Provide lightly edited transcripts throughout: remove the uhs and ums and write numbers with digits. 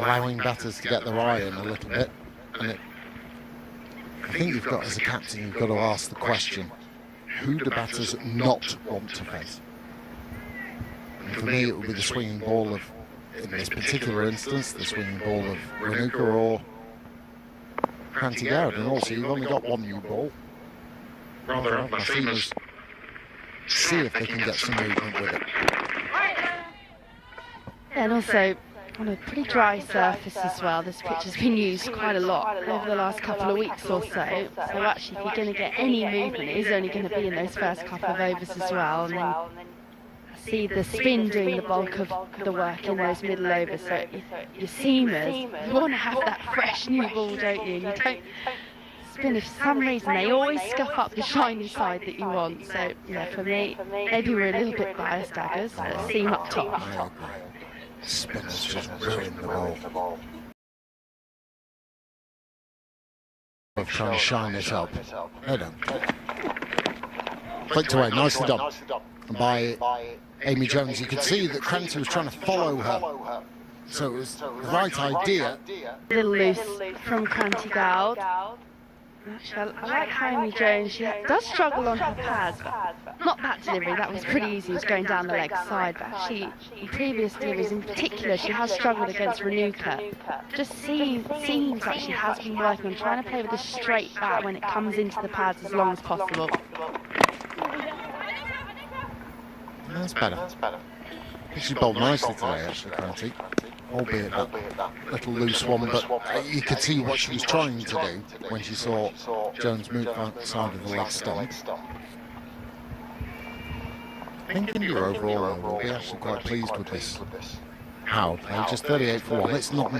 allowing batters to get their eye in a little bit. And I think you've got, as a captain, you've got to ask the question, who do batters not want to face? And for me, it would be the swinging ball of, in this particular instance, the swinging ball of Renuka or Cranty Gowd. And also, you've only got one new ball. Rather have my seamers see if they can get some movement with it. And also, on a pretty dry surface as well, this pitch has been used quite a lot over the last couple of weeks or so. So actually, if you're going to get any movement, it is only going to be in those first couple of overs as well. And then I see the spin doing the bulk of the work in those middle overs. So your seamers, you want to have that fresh new ball, don't you? You don't spin, if for some reason they always scuff up the shiny side that you want. So yeah, for me, maybe we're a little bit biased, daggers. Seam up top. Spinners just ruined the ball. Of trying to shine it up. They don't. Clicked away, nicely done. And by Amy Jones, you could see that Cranty was trying to follow her. So it was the right idea. A little loose from Cranty Gowd. Actually, I like how Amy Jones, she does struggle on her pads, but not that delivery, that was pretty easy, it was going down the leg side, but actually in previous deliveries in particular, she has struggled against Renuka. Just seems like she has been working on trying to play with a straight bat when it comes into the pads as long as possible. That's better. I think she bowled nicely today, actually, Cranty. Albeit that little loose one, but you could see what she was trying to do when she saw Jones move outside of the leg stump. I think India overall will be actually quite pleased with this. How play, just 38 for 1. It's not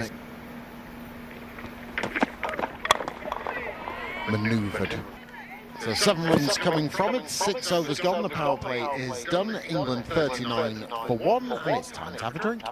manoeuvred. So 7 runs coming from it, 6 overs gone, the power play is done. England 39 for 1, and it's time to have a drink.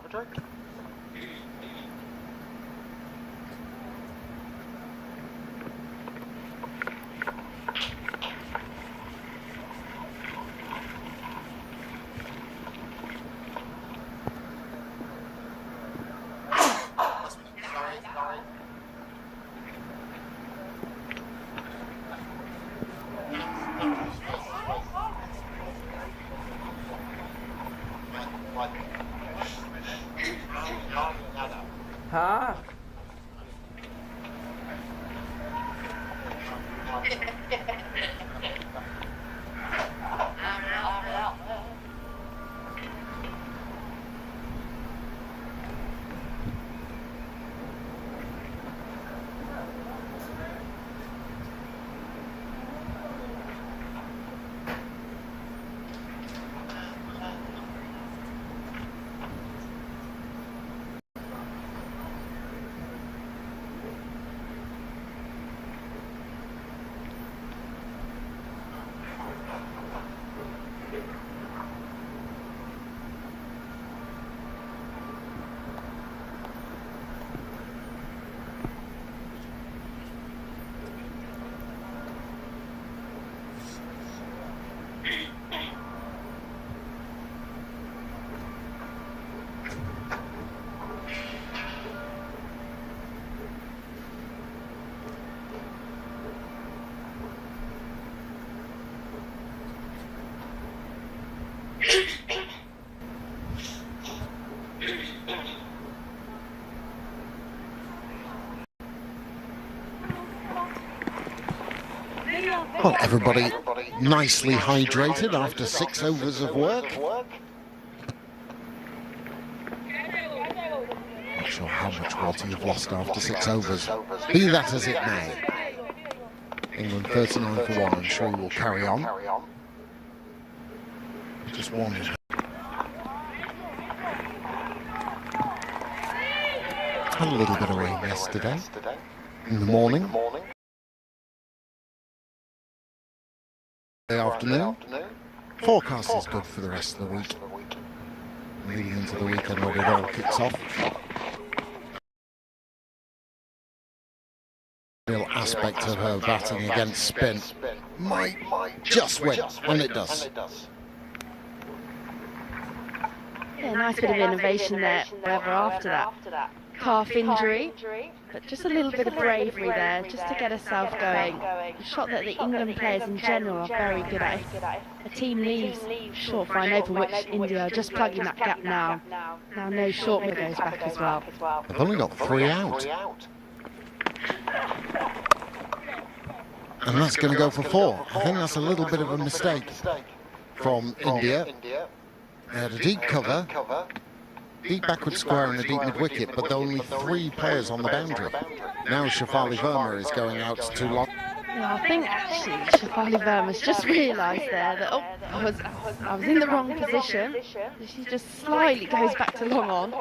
Huh? Well, everybody nicely hydrated after 6 overs of work. Not sure how much water you've lost after 6 overs. Be that as it may. England 39 for 1, I'm sure will carry on. Just one. Had a little bit of rain yesterday in the morning. The afternoon. Forecast is good for the rest of the week. Leading into the weekend when it all kicks off. Real aspect of her batting against spin might just win when it does. Yeah, nice bit of innovation there, however, after that calf injury, but just a little bit of bravery there, just to get herself going. A shot that the England players in general are very good at. A team leaves short fine open, which India are just plugging that gap now. Now no short mid goes back as well. They've only got 3 out. And that's going to go for 4. I think that's a little bit of a mistake from India. They had a deep cover, deep backward square and a deep mid-wicket, but there are only 3 players on the boundary. Now Shafali Verma is going out too long. Yeah, I think actually Shafali Verma's just realised there that, oh, I was in the wrong position. She just slightly goes back to long on.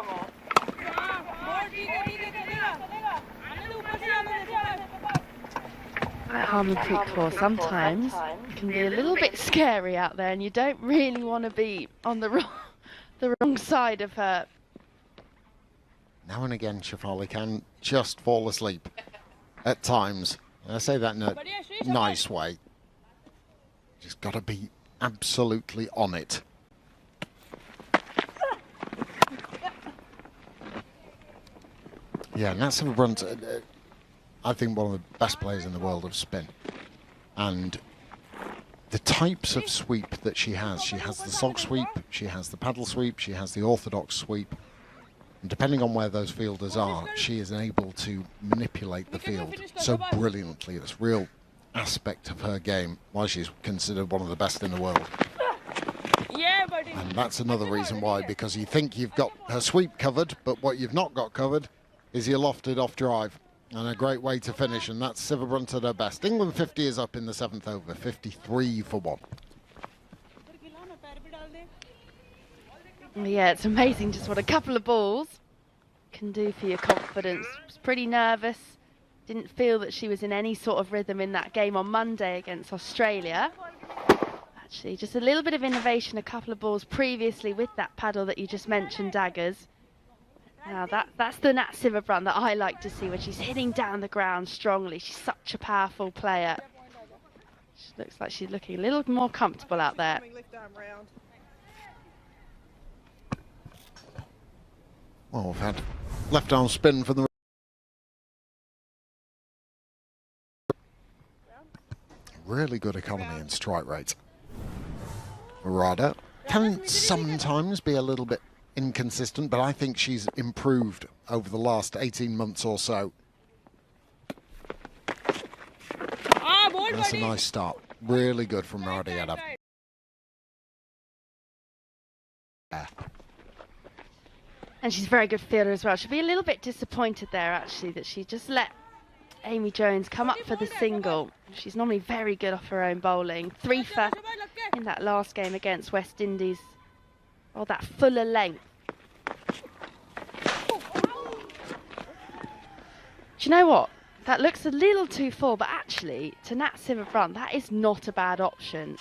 At Harmanpreet Kaur sometimes it can be a little bit scary out there, and you don't really want to be on the wrong side of her. Now and again, Shafali can just fall asleep at times. And I say that in a nice way. Just got to be absolutely on it. Yeah, Natsima Brunt, I think one of the best players in the world of spin. And the types of sweep that she has the sog sweep, she has the paddle sweep, she has the orthodox sweep. And depending on where those fielders are, she is able to manipulate the field so brilliantly. It's a real aspect of her game, why she's considered one of the best in the world. And that's another reason why, because you think you've got her sweep covered, but what you've not got covered is your lofted off drive. And a great way to finish, and that's Siva Brunt at her best. England 50 is up in the 7th over, 53 for 1. Yeah, it's amazing just what a couple of balls can do for your confidence. Was pretty nervous, didn't feel that she was in any sort of rhythm in that game on Monday against Australia. Actually, just a little bit of innovation, a couple of balls previously with that paddle that you just mentioned, daggers. Now that's the Natsima Brunt that I like to see when she's hitting down the ground strongly. She's such a powerful player. She looks like she's looking a little more comfortable out there. Well, we've had left arm spin from the... Really good economy and strike rate. Murada can sometimes be a little bit inconsistent, but I think she's improved over the last 18 months or so. That's a nice start. Really good from Murada Yadav. And she's a very good fielder as well. She'll be a little bit disappointed there, actually, that she just let Amy Jones come up for the single. She's normally very good off her own bowling. 3 for in that last game against West Indies. Oh, that fuller length. Do you know what? That looks a little too full, but actually, to Natsima Brunt, that is not a bad option.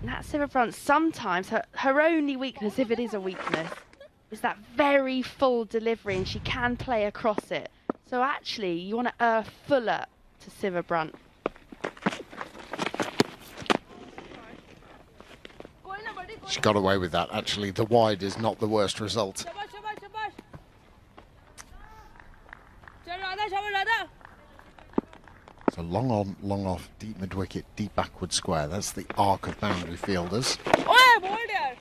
Natsima Brunt, sometimes her only weakness, if it is a weakness, is that very full delivery, and she can play across it. So actually, you want to err fuller to Siva Brunt. She got away with that. Actually, the wide is not the worst result. So long on, long off, deep mid-wicket, deep backward square. That's the arc of boundary fielders. Yeah.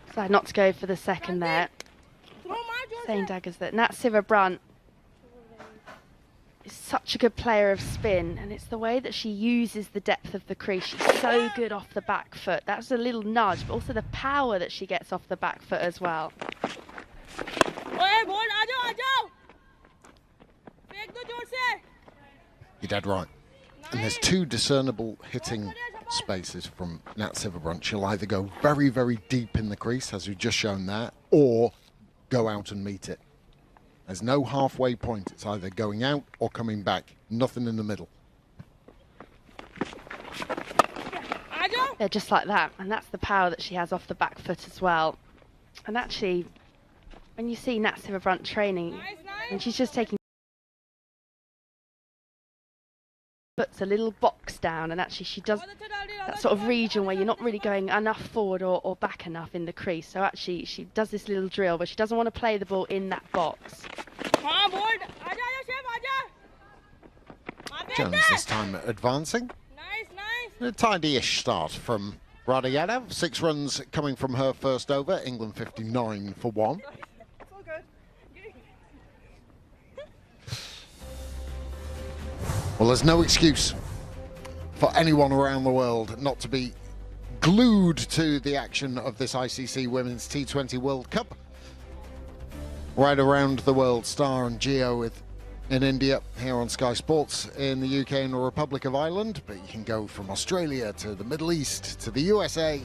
Decided not to go for the second there. Saying daggers that Natsima Brunt is such a good player of spin, and it's the way that she uses the depth of the crease. She's so good off the back foot. That's a little nudge, but also the power that she gets off the back foot as well. You're dead right. And there's 2 discernible hitting spaces from Natsima Brunt. She'll either go very, very deep in the crease, as we've just shown there, or go out and meet it. There's no halfway point. It's either going out or coming back. Nothing in the middle. Yeah, just like that. And that's the power that she has off the back foot as well. And actually, when you see Natsima Brunt training, and she's just taking puts a little box down, and actually she does that sort of region where you're not really going enough forward or back enough in the crease. So actually she does this little drill, but she doesn't want to play the ball in that box. Jones this time advancing. A tidy-ish start from Radiyadov. 6 runs coming from her first over. England 59 for 1. Well, there's no excuse for anyone around the world not to be glued to the action of this ICC Women's T20 World Cup. Right around the world, Star and Geo in India, here on Sky Sports in the UK and the Republic of Ireland, but you can go from Australia to the Middle East to the USA.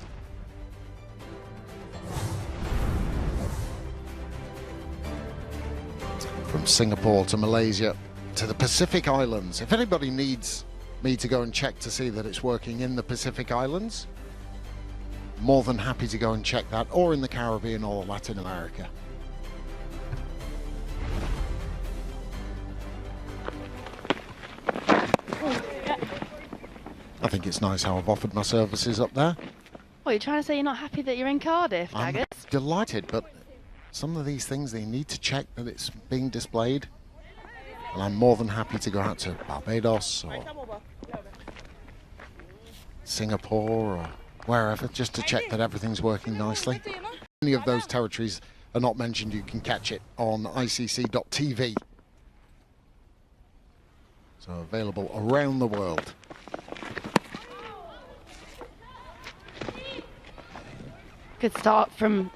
From Singapore to Malaysia to the Pacific Islands. If anybody needs me to go and check to see that it's working in the Pacific Islands, more than happy to go and check that, or in the Caribbean or Latin America. I think it's nice how I've offered my services up there. Well, you're trying to say you're not happy that you're in Cardiff, I'm Daggett? delighted, but some of these things, they need to check that it's being displayed. And I'm more than happy to go out to Barbados or Singapore or wherever, just to check that everything's working nicely. Any of those territories are not mentioned, you can catch it on icc.tv. So available around the world. Good start from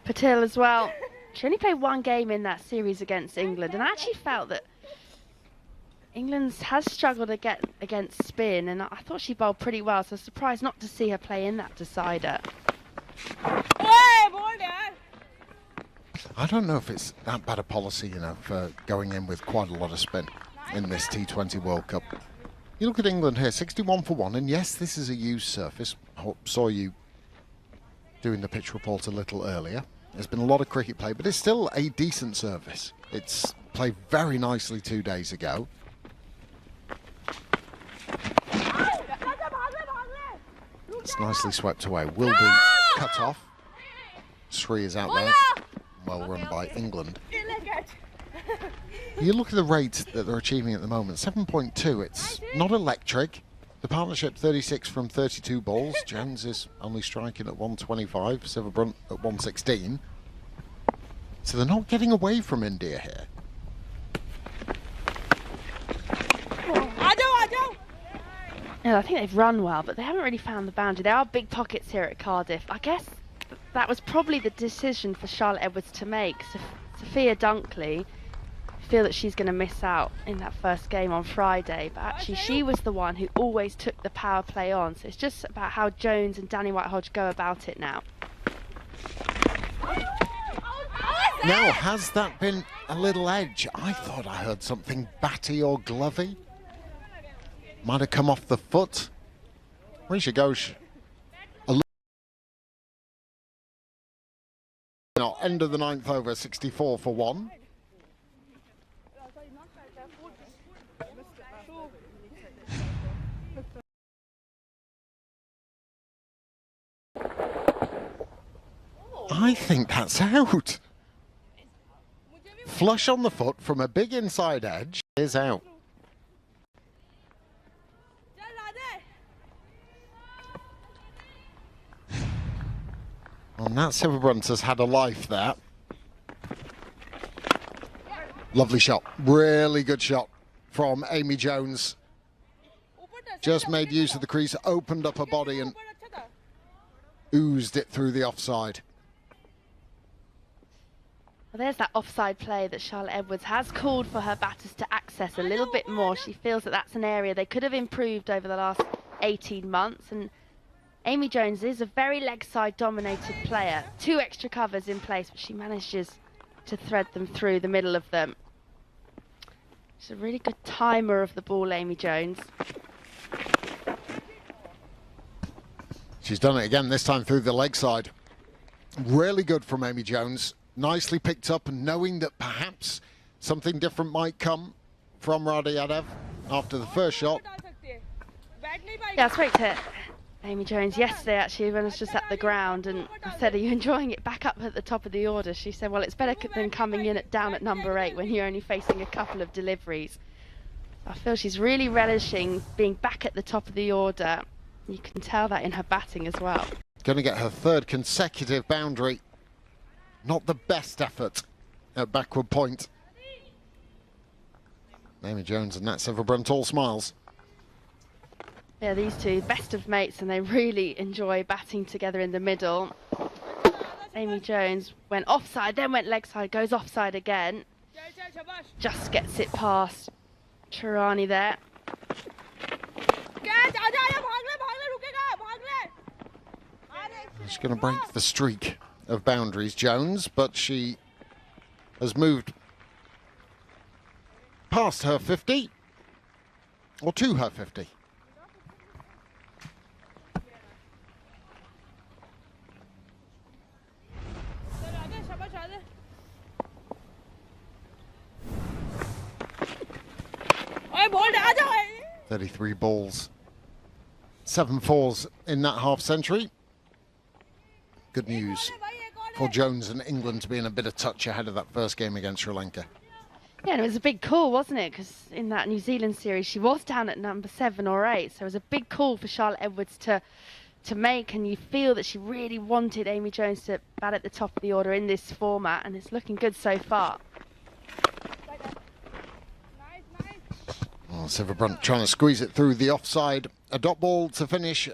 Patil as well. She only played 1 game in that series against England, and I actually felt that England has struggled against spin, and I thought she bowled pretty well, so I was surprised not to see her play in that decider. I don't know if it's that bad a policy, you know, for going in with quite a lot of spin in this T20 World Cup. You look at England here, 61 for 1, and yes, this is a used surface. I saw you doing the pitch report a little earlier. There's been a lot of cricket play, but it's still a decent service. It's played very nicely 2 days ago. It's nicely swept away. Will be cut off. Sri is out there. Well run by England. You look at the rate that they're achieving at the moment, 7.2. It's not electric. The partnership 36 from 32 balls. Jones is only striking at 125, Silverbrunt at 116. So they're not getting away from India here. Yeah, I think they've run well, but they haven't really found the boundary. There are big pockets here at Cardiff. I guess that was probably the decision for Charlotte Edwards to make. Sophia Dunkley, feel that she's going to miss out in that first game on Friday, but actually she was the one who always took the power play on, so it's just about how Jones and Danny White-Hodge go about it now. Now, has that been a little edge? I thought I heard something batty or glovey. Might have come off the foot. Risha Ghosh. End of the 9th over, 64 for 1. I think that's out. Flush on the foot from a big inside edge is out. And that Silverbrunt has had a life there. Lovely shot. Really good shot from Amy Jones. Just made use of the crease, opened up her body and oozed it through the offside. Well, there's that offside play that Charlotte Edwards has called for her batters to access a little bit more. She feels that that's an area they could have improved over the last 18 months. And Amy Jones is a very leg side dominated player. 2 extra covers in place, but she manages to thread them through the middle of them. She's a really good timer of the ball, Amy Jones. She's done it again, this time through the leg side. Really good from Amy Jones. Nicely picked up, and knowing that perhaps something different might come from Radiyadov. after the first shot. Yeah, I spoke to Amy Jones yesterday actually when I was just at the ground, and I said, are you enjoying it back up at the top of the order? She said, well, it's better than coming in down at number 8 when you're only facing a couple of deliveries. I feel she's really relishing being back at the top of the order. You can tell that in her batting as well. Going to get her 3rd consecutive boundary. Not the best effort at backward point. Amy Jones and Nat Silverbrunt all smiles. Yeah, these two, best of mates, and they really enjoy batting together in the middle. Amy Jones went offside, then went leg side, goes offside again. Just gets it past Chirani there. She's going to break the streak of boundaries, Jones, but she has moved past her 50, or to her 50. Ball, 33 balls, 7 fours in that half century. Good news for Jones and England to be in a bit of touch ahead of that first game against Sri Lanka. Yeah, and it was a big call, wasn't it? Because in that New Zealand series, she was down at number 7 or 8. So it was a big call for Charlotte Edwards to make, and you feel that she really wanted Amy Jones to bat at the top of the order in this format, and it's looking good so far. Oh, Silverbrunt trying to squeeze it through the offside. A dot ball to finish.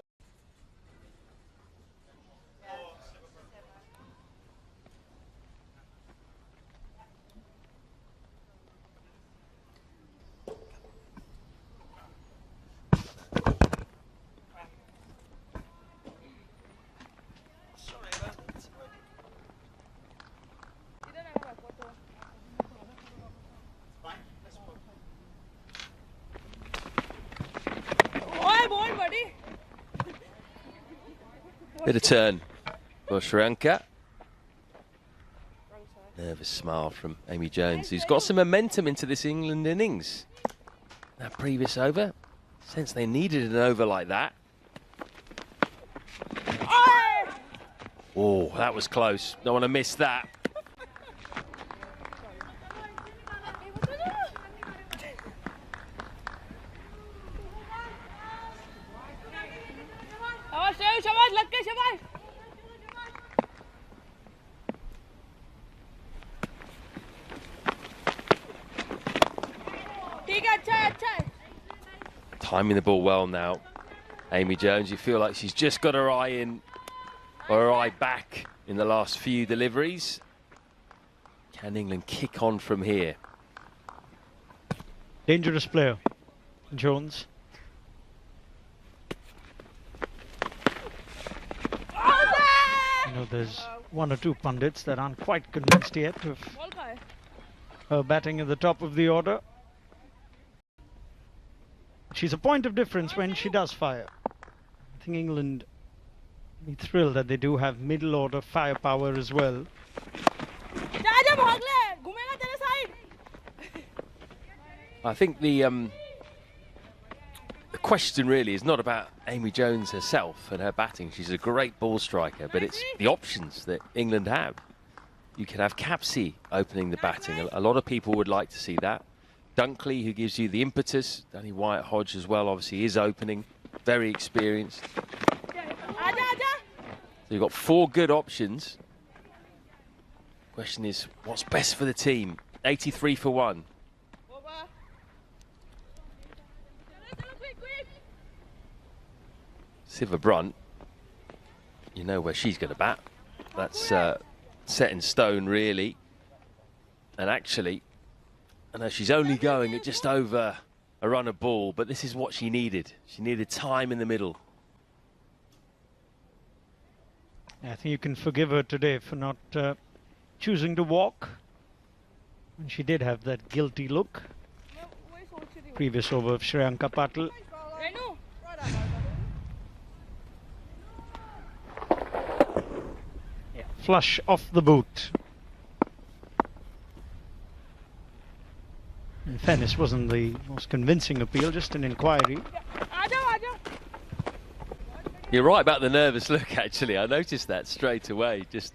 Bit of turn for Sri Lanka. Nervous smile from Amy Jones, who's got some momentum into this England innings. That previous over, since they needed an over like that. Oh, that was close. Don't want to miss that. Timing the ball well now, Amy Jones. You feel like she's just got her eye in, or her eye back in the last few deliveries. Can England kick on from here? Dangerous player, Jones. You know, there's 1 or 2 pundits that aren't quite convinced yet of her batting at the top of the order. She's a point of difference when she does fire. I think England will be thrilled that they do have middle order firepower as well. I think the question really is not about Amy Jones herself and her batting. She's a great ball striker, but it's the options that England have. You can have Capsey opening the batting. A lot of people would like to see that. Dunkley, who gives you the impetus. Danny Wyatt-Hodge as well, obviously, is opening. Very experienced. So you've got 4 good options. Question is, what's best for the team? 83 for 1. Silverbrunt, you know where she's going to bat. That's set in stone, really. And actually, I know she's only going at just over a run of ball, but this is what she needed. She needed time in the middle. I think you can forgive her today for not choosing to walk. And she did have that guilty look. Previous over of Shriyanka Patil. Yeah, flush off the boot. In fairness, wasn't the most convincing appeal, just an inquiry. You're right about the nervous look, actually. I noticed that straight away. Just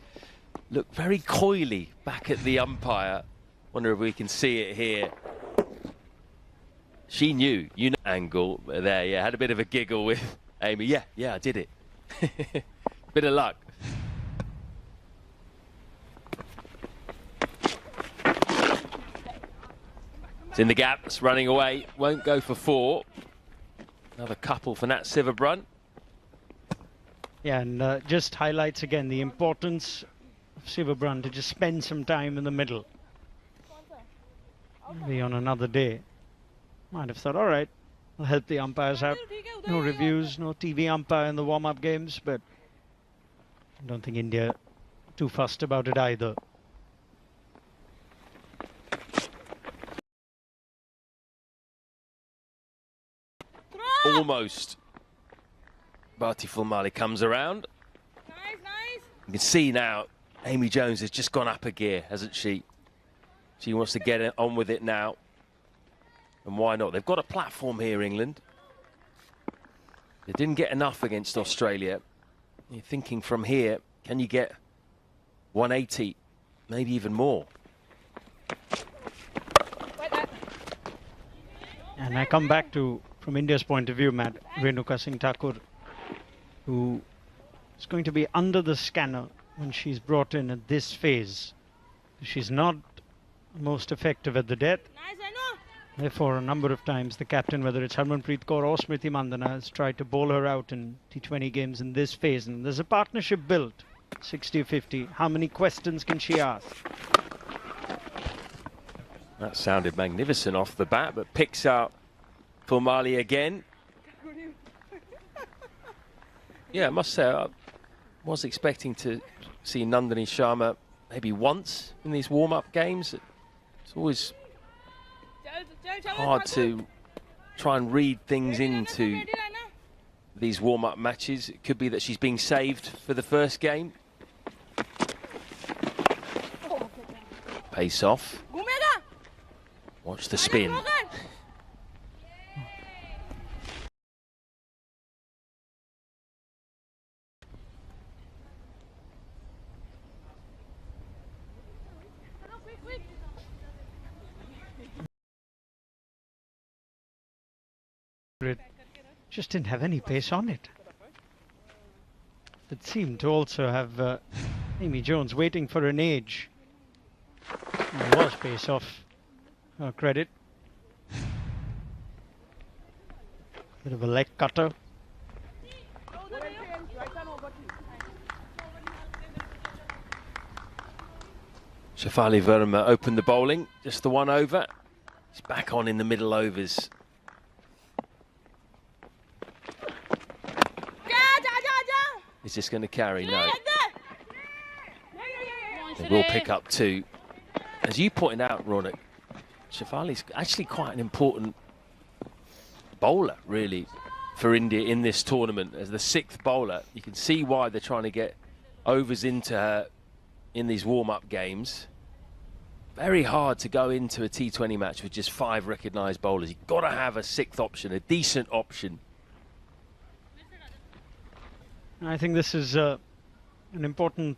look very coyly back at the umpire. Wonder if we can see it here. She knew, you know, angle there. Yeah, had a bit of a giggle with Amy. Yeah, I did it. Bit of luck. It's in the gap, it's running away, won't go for 4. Another couple for Nat Siverbrun. Yeah, and just highlights again the importance of Siverbrun to just spend some time in the middle. Maybe on another day, might have thought, all right, I'll help the umpires out. No reviews, no TV umpire in the warm-up games, but I don't think India too fussed about it either. Almost. Bharti Fulmali comes around. You can see now Amy Jones has just gone up a gear, hasn't she? She wants to get on with it now. And why not? They've got a platform here, England. They didn't get enough against Australia. You're thinking from here, can you get 180, maybe even more? And I come back to, from India's point of view, Matt, Renuka Singh Thakur, who is going to be under the scanner when she's brought in at this phase. She's not most effective at the death. Therefore, a number of times the captain, whether it's Harmanpreet Kaur or Smriti Mandhana, has tried to bowl her out in T20 games in this phase. And there's a partnership built, 60-50. How many questions can she ask? That sounded magnificent off the bat, but picks out Fulmali again. Yeah, I must say, I was expecting to see Nandini Sharma maybe once in these warm-up games. It's always hard to try and read things into these warm-up matches. It could be that she's being saved for the first game. Pace off. Watch the spin. It just didn't have any pace on it. It seemed to also have Amy Jones waiting for an age. There was pace off her credit. Bit of a leg cutter. Shefali Verma opened the bowling, just the 1 over. He's back on in the middle overs. Is this going to carry? No. They will pick up 2. As you pointed out, Ronak, Shefali's actually quite an important bowler, really, for India in this tournament. As the 6th bowler, you can see why they're trying to get overs into her in these warm-up games. Very hard to go into a T20 match with just 5 recognised bowlers. You've got to have a 6th option, a decent option. I think this is an important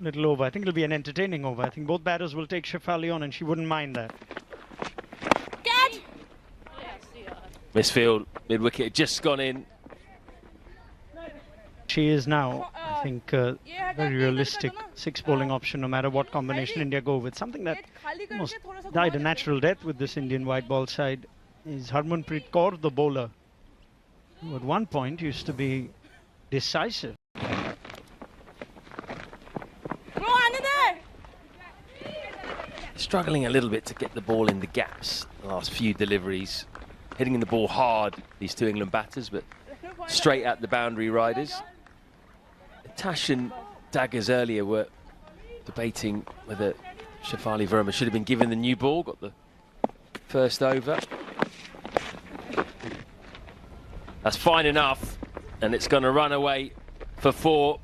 little over. I think it'll be an entertaining over. I think both batters will take Shefali on, and she wouldn't mind that. Misfield, mid-wicket, just gone in. She is now, I think, very realistic 6 bowling option, no matter what combination India go with. Something that almost died a natural death with this Indian white ball side is Harmanpreet Kaur, the bowler, who at one point used to be decisive. Struggling a little bit to get the ball in the gaps the last few deliveries. Hitting the ball hard, these 2 England batters, but straight at the boundary riders. Tash and Daggers earlier were debating whether Shefali Verma should have been given the new ball. Got the first over. That's fine enough. And it's going to run away for 4.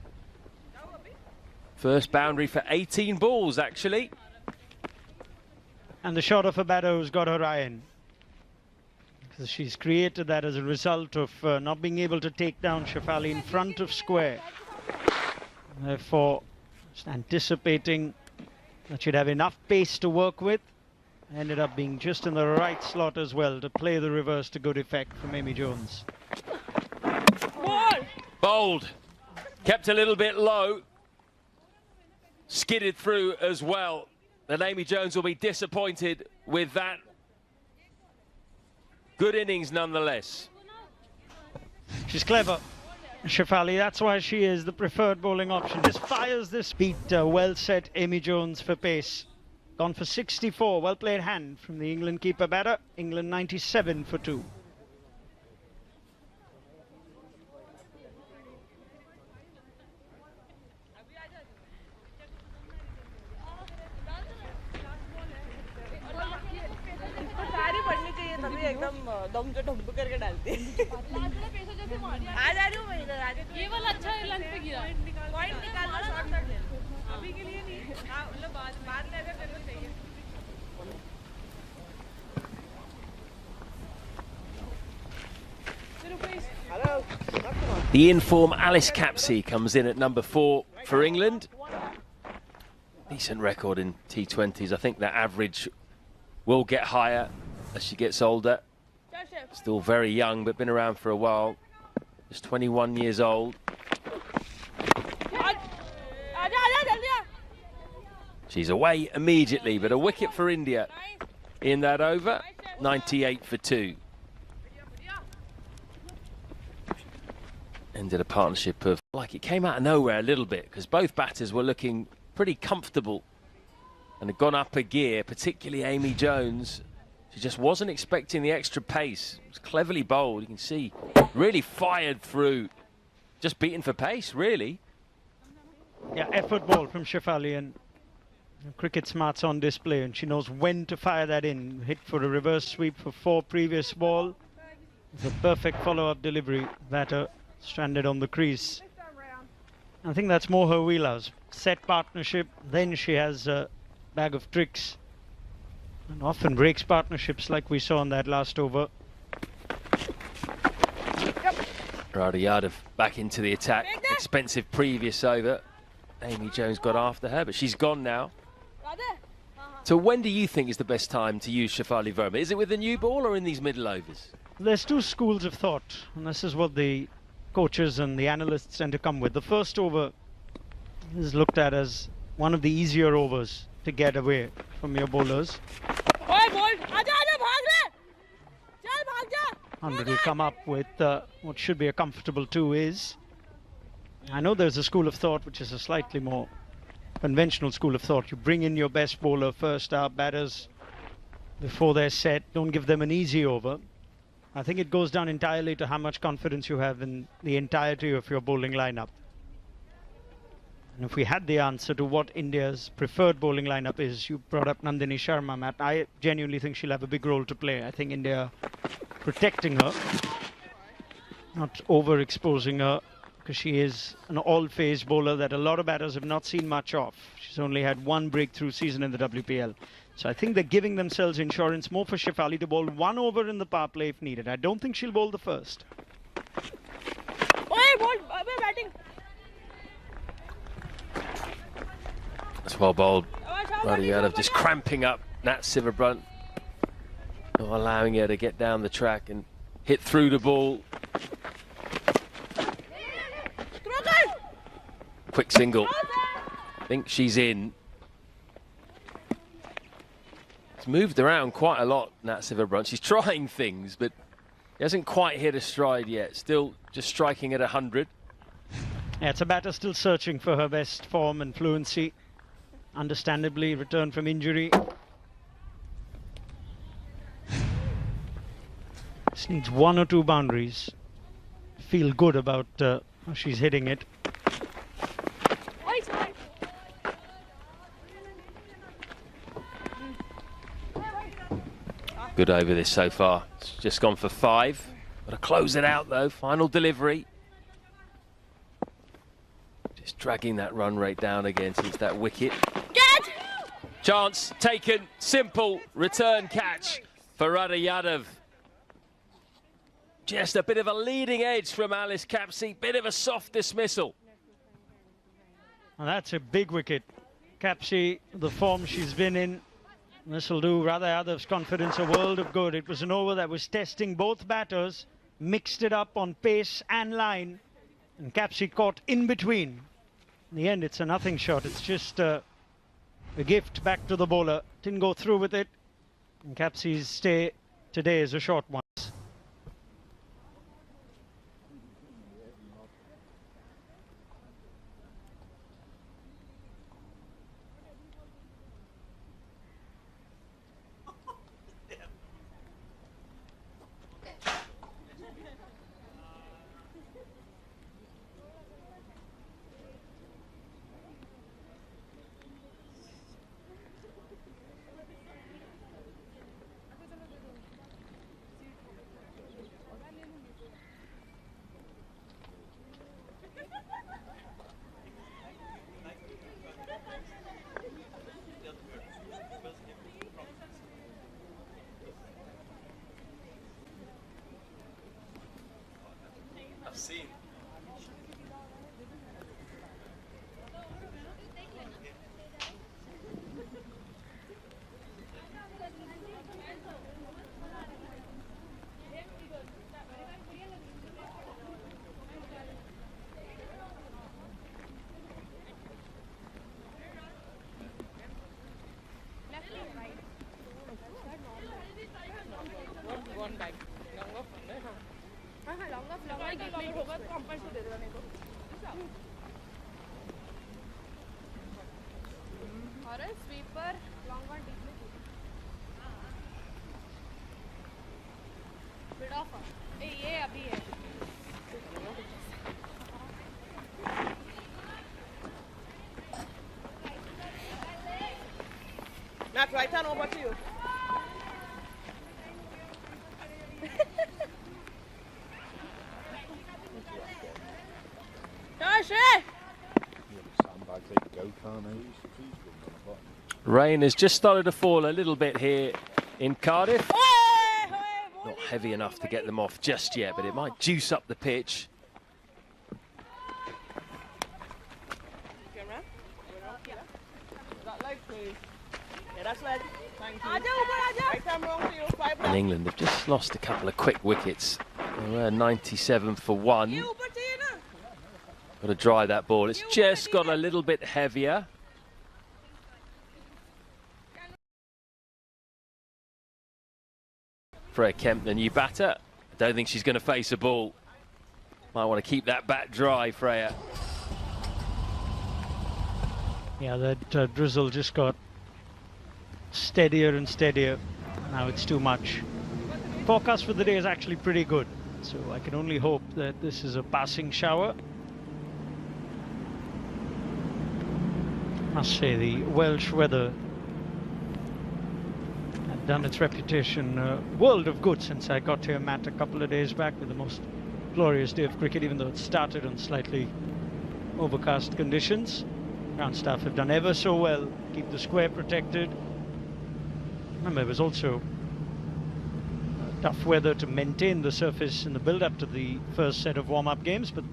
First boundary for 18 balls, actually. And the shot of a batter who's got her iron. Because she's created that as a result of not being able to take down Shefali in front of square. Therefore, just anticipating that she'd have enough pace to work with. Ended up being just in the right slot as well to play the reverse to good effect from Amy Jones. Bold. Kept a little bit low. Skidded through as well. And Amy Jones will be disappointed with that. Good innings nonetheless. She's clever, Shefali. That's why she is the preferred bowling option. Just fires this beat. Well set, Amy Jones for pace. Gone for 64. Well played hand from the England keeper batter. England 97 for 2. The in-form Alice Capsey comes in at number 4 for England. Decent record in T20s. I think that average will get higher as she gets older. Still very young, but been around for a while. Just 21 years old. She's away immediately, but a wicket for India in that over. 98 for 2. Ended a partnership of, like, it came out of nowhere a little bit because both batters were looking pretty comfortable and had gone up a gear, particularly Amy Jones. She just wasn't expecting the extra pace. It was cleverly bowled. You can see really fired through, just beaten for pace, really. Yeah, effort ball from Shefali, and cricket smarts on display, and she knows when to fire that in. Hit for a reverse sweep for 4 previous ball. It's a perfect follow-up delivery. Batter stranded on the crease. I think that's more her wheelhouse. Set partnership, then she has a bag of tricks. And often breaks partnerships like we saw on that last over. Radha back into the attack. Expensive previous over. Amy Jones got after her, but she's gone now. So when do you think is the best time to use Shefali Verma? Is it with the new ball or in these middle overs? There's 2 schools of thought, and this is what the coaches and the analysts tend to come with. The first over is looked at as one of the easier overs to get away from your bowlers. 100 will come up with what should be a comfortable 2 is. I know there's a school of thought which is a slightly more conventional school of thought. You bring in your best bowler first up, batters before they're set, don't give them an easy over. I think it goes down entirely to how much confidence you have in the entirety of your bowling lineup. And if we had the answer to what India's preferred bowling lineup is, you brought up Nandini Sharma, Matt. I genuinely think she'll have a big role to play. I think India protecting her, not overexposing her, because she is an all-phase bowler that a lot of batters have not seen much of. She's only had 1 breakthrough season in the WPL. So I think they're giving themselves insurance more for Shefali to bowl 1 over in the power play if needed. I don't think she'll bowl the first. That's well bowled. Radha just cramping up Nat Sivabrant, not allowing her to get down the track and hit through the ball. Quick single. I think she's in. It's moved around quite a lot, Nat Sivabrant. She's trying things, but he hasn't quite hit a stride yet. Still just striking at 100. Yeah, it's a batter still searching for her best form and fluency. Understandably, returned from injury. Just needs 1 or 2 boundaries. Feel good about how she's hitting it. Good over this so far. It's just gone for 5. Got to close it out though. Final delivery. Just dragging that run rate down again since that wicket. Chance taken, simple return catch for Radha Yadav. Just a bit of a leading edge from Alice Capsey, bit of a soft dismissal. And that's a big wicket. Capsey, the form she's been in, this will do Radha Yadav's confidence a world of good. It was an over that was testing both batters, mixed it up on pace and line, and Capsey caught in between. In the end, it's a nothing shot. It's just a gift back to the bowler. Didn't go through with it. And Capsey's stay today is a short one. I've seen. One back. Long off. और sweeper long on deep में mid of ये अभी है Matt, right hand over to you. Rain has just started to fall a little bit here in Cardiff. Not heavy enough to get them off just yet, but it might juice up the pitch. And England have just lost a couple of quick wickets. They were 97 for 1. Got to dry that ball. It's just got a little bit heavier. Freya Kemp, the new batter. I don't think she's going to face a ball. Might want to keep that bat dry, Freya. Yeah, that drizzle just got steadier and steadier. Now it's too much. Forecast for the day is actually pretty good, so I can only hope that this is a passing shower. Must say the Welsh weather had done its reputation a world of good since I got here, Matt, a couple of days back, with the most glorious day of cricket, even though it started on slightly overcast conditions. Ground staff have done ever so well, keep the square protected. Remember, it was also tough weather to maintain the surface in the build-up to the first set of warm-up games, but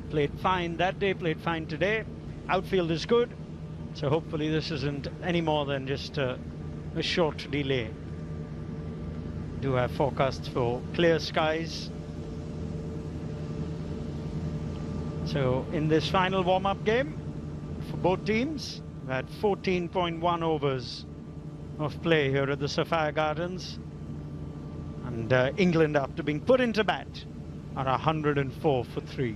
played fine that day, played fine today. Outfield is good, so hopefully this isn't any more than just a short delay. Do have forecasts for clear skies. So in this final warm-up game for both teams, we had 14.1 overs of play here at the Sapphire Gardens, and England, after being put into bat, are 104 for 3.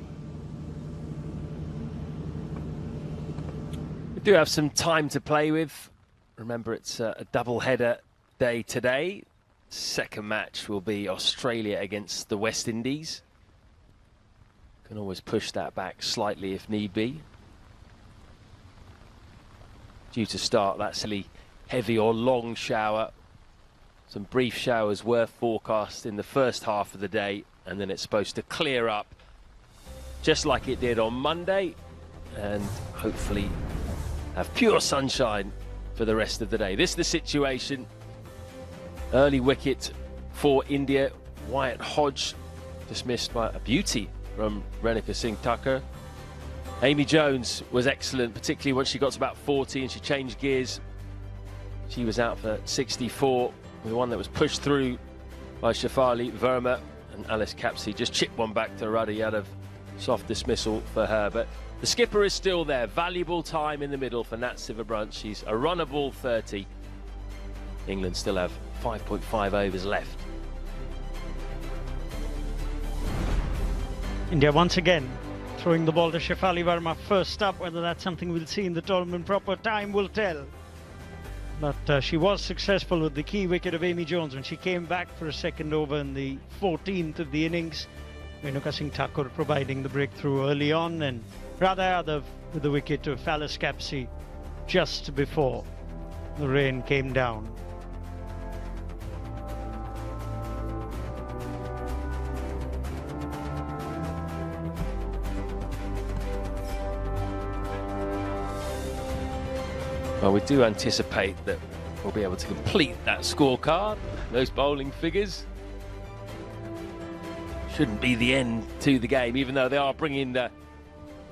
We do have some time to play with. Remember, it's a double-header day today. Second match will be Australia against the West Indies. Can always push that back slightly if need be. Due to start that silly heavy or long shower. Some brief showers were forecast in the first half of the day, and then it's supposed to clear up just like it did on Monday, and hopefully have pure sunshine for for the rest of the day. This is the situation. Early wicket for India. Wyatt Hodge dismissed by a beauty from Renika Singh Thakur. Amy Jones was excellent, particularly once she got to about 40 and she changed gears. She was out for 64, with one that was pushed through by Shafali Verma, and Alice Capsey just chipped one back to Radha Yadav. Soft dismissal for her, but the skipper is still there. Valuable time in the middle for Nat Sivabrant. She's a run of ball 30. England still have 5.5 overs left. India once again throwing the ball to Shafali Verma first up. Whether that's something we'll see in the tournament proper, time will tell. But she was successful with the key wicket of Amy Jones when she came back for a second over in the 14th of the innings. Renuka Singh Thakur providing the breakthrough early on, and Radha Yadav with the wicket of Alice Capsey just before the rain came down. Well, we do anticipate that we'll be able to complete that scorecard, those bowling figures. Shouldn't be the end to the game, even though they are bringing the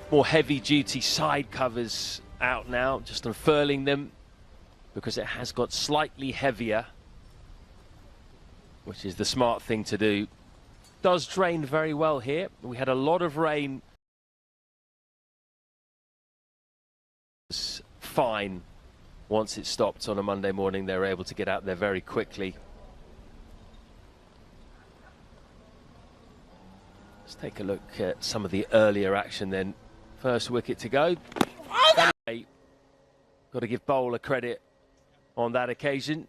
more heavy-duty side covers out now, just unfurling them, because it has got slightly heavier, which is the smart thing to do. Does drain very well here. We had a lot of rain. It's fine. Once it stopped on a Monday morning, they were able to get out there very quickly. Let's take a look at some of the earlier action then. First wicket to go. Got to give bowler credit on that occasion.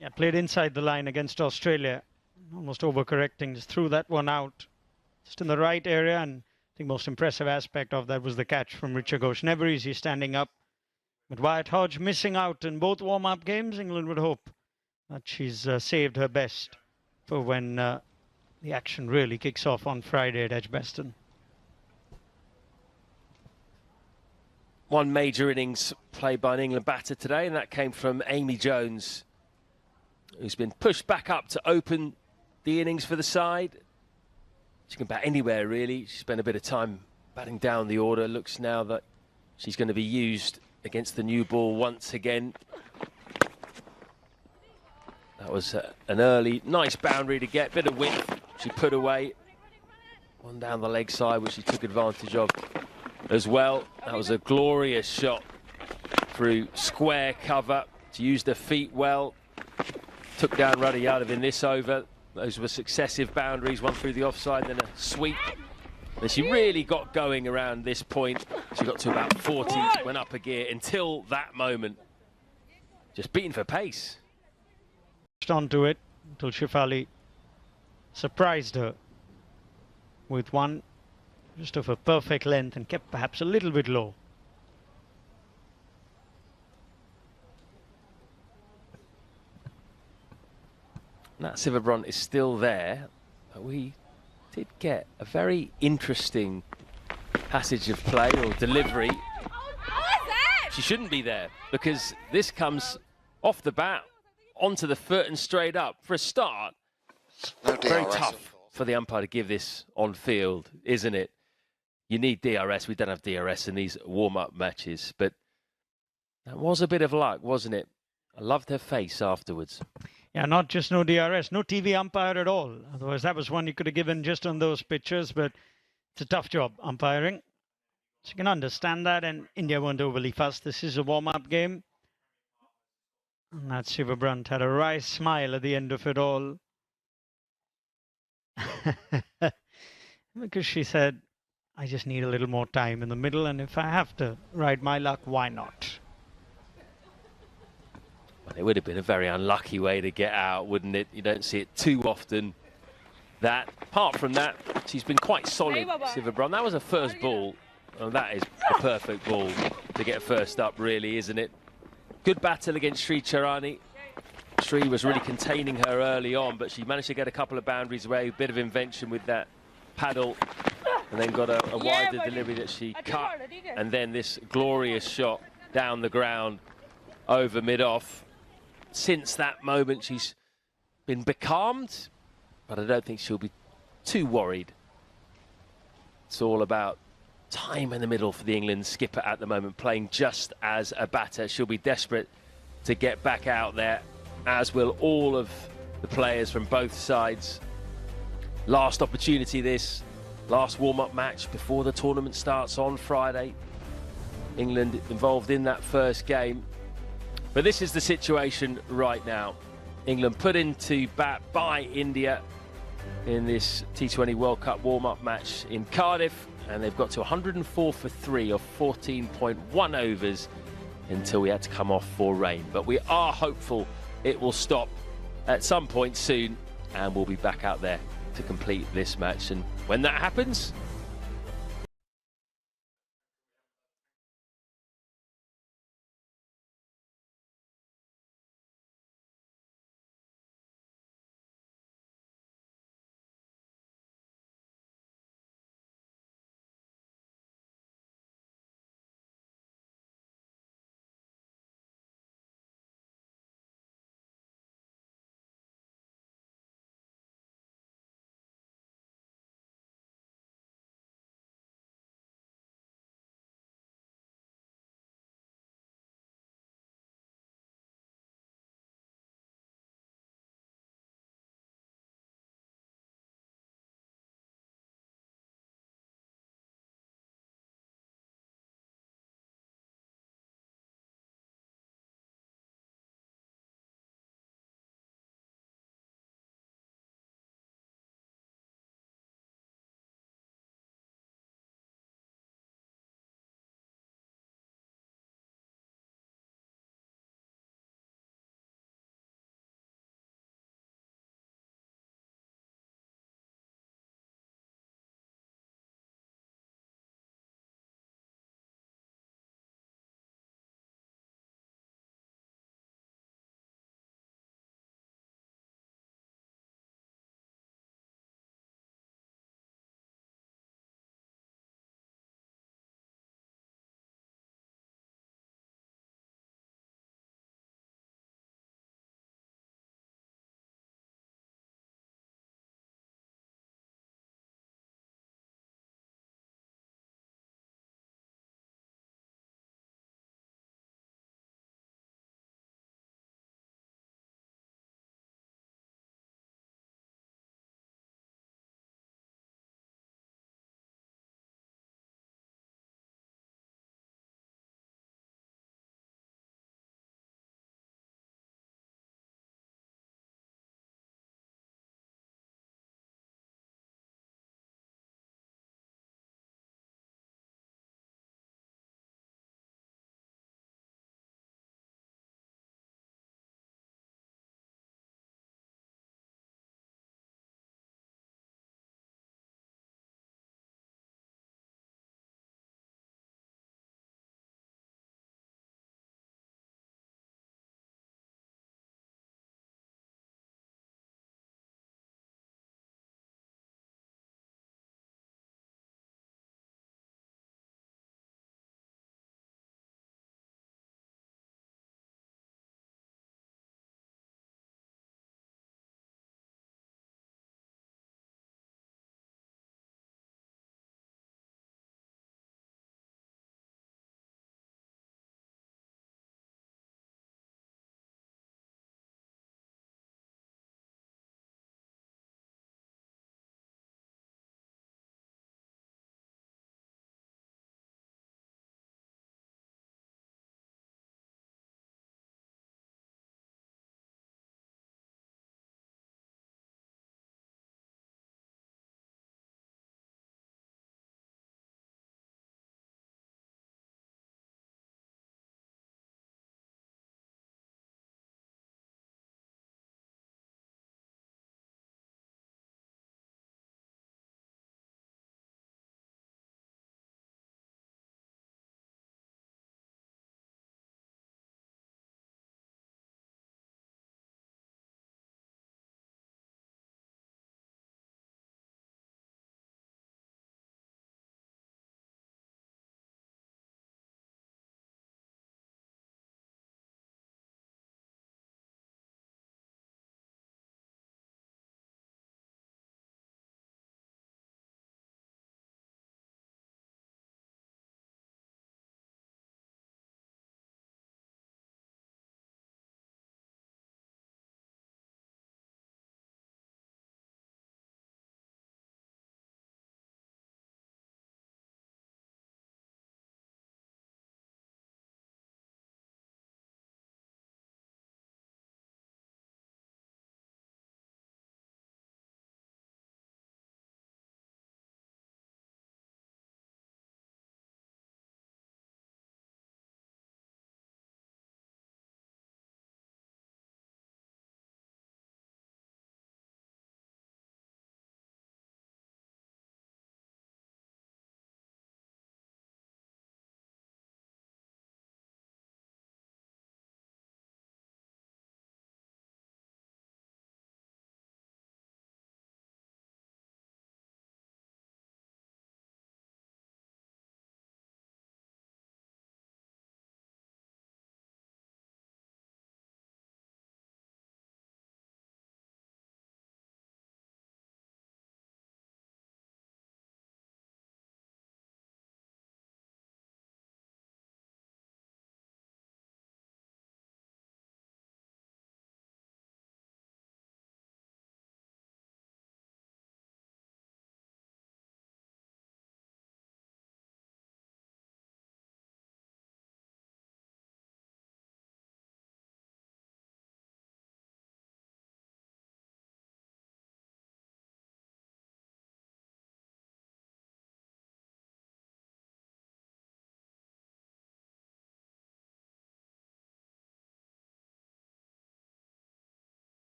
Yeah, played inside the line against Australia. Almost overcorrecting, just threw that one out. Just in the right area, and I think most impressive aspect of that was the catch from Richa Ghosh. Never easy standing up. But Wyatt Hodge missing out in both warm-up games. England would hope that she's saved her best for when the action really kicks off on Friday at Edgbaston. One major innings played by an England batter today, and that came from Amy Jones, who's been pushed back up to open the innings for the side. She can bat anywhere, really. She spent a bit of time batting down the order. Looks now that she's going to be used against the new ball once again. That was an early, nice boundary to get, bit of width. She put away one down the leg side, which she took advantage of as well. That was a glorious shot through square cover. She used her feet well. Took down Radha Yadav in this over. Those were successive boundaries, one through the offside, then a sweep. And she really got going around this point. She got to about 40, went up a gear until that moment. Just beating for pace. Onto it until Shafali surprised her with one just of a perfect length and kept perhaps a little bit low. Nat Sivabrant is still there, but we did get a very interesting passage of play or delivery. She shouldn't be there, because this comes off the bat, onto the foot and straight up. For a start, No DRS, very tough for the umpire to give this on field, isn't it? You need DRS. We don't have DRS in these warm-up matches, but that was a bit of luck, wasn't it? I loved her face afterwards. Yeah, not just no DRS, no TV umpire at all. Otherwise, that was one you could have given just on those pictures, but it's a tough job umpiring. So you can understand that, and India weren't overly fussed. This is a warm-up game. And that Sivabrant had a wry smile at the end of it all. Because she said, I just need a little more time in the middle, and if I have to ride my luck, why not? Well, it would have been a very unlucky way to get out, wouldn't it? You don't see it too often. That, apart from that, she's been quite solid, Sivabrant. That was her first ball. Well, that is the perfect ball to get first up, really, isn't it? Good battle against Sri Charani. Sri was really containing her early on, but she managed to get a couple of boundaries away, a bit of invention with that paddle, and then got a wider delivery that she cut, and then this glorious shot down the ground over mid-off. Since that moment, she's been becalmed, but I don't think she'll be too worried. It's all about time in the middle for the England skipper at the moment, playing just as a batter. She'll be desperate to get back out there, as will all of the players from both sides. Last opportunity this, last warm-up match before the tournament starts on Friday. England involved in that first game. But this is the situation right now. England put into bat by India in this T20 World Cup warm-up match in Cardiff, and they've got to 104 for 3 of 14.1 overs until we had to come off for rain. But we are hopeful it will stop at some point soon, and we'll be back out there to complete this match. And when that happens,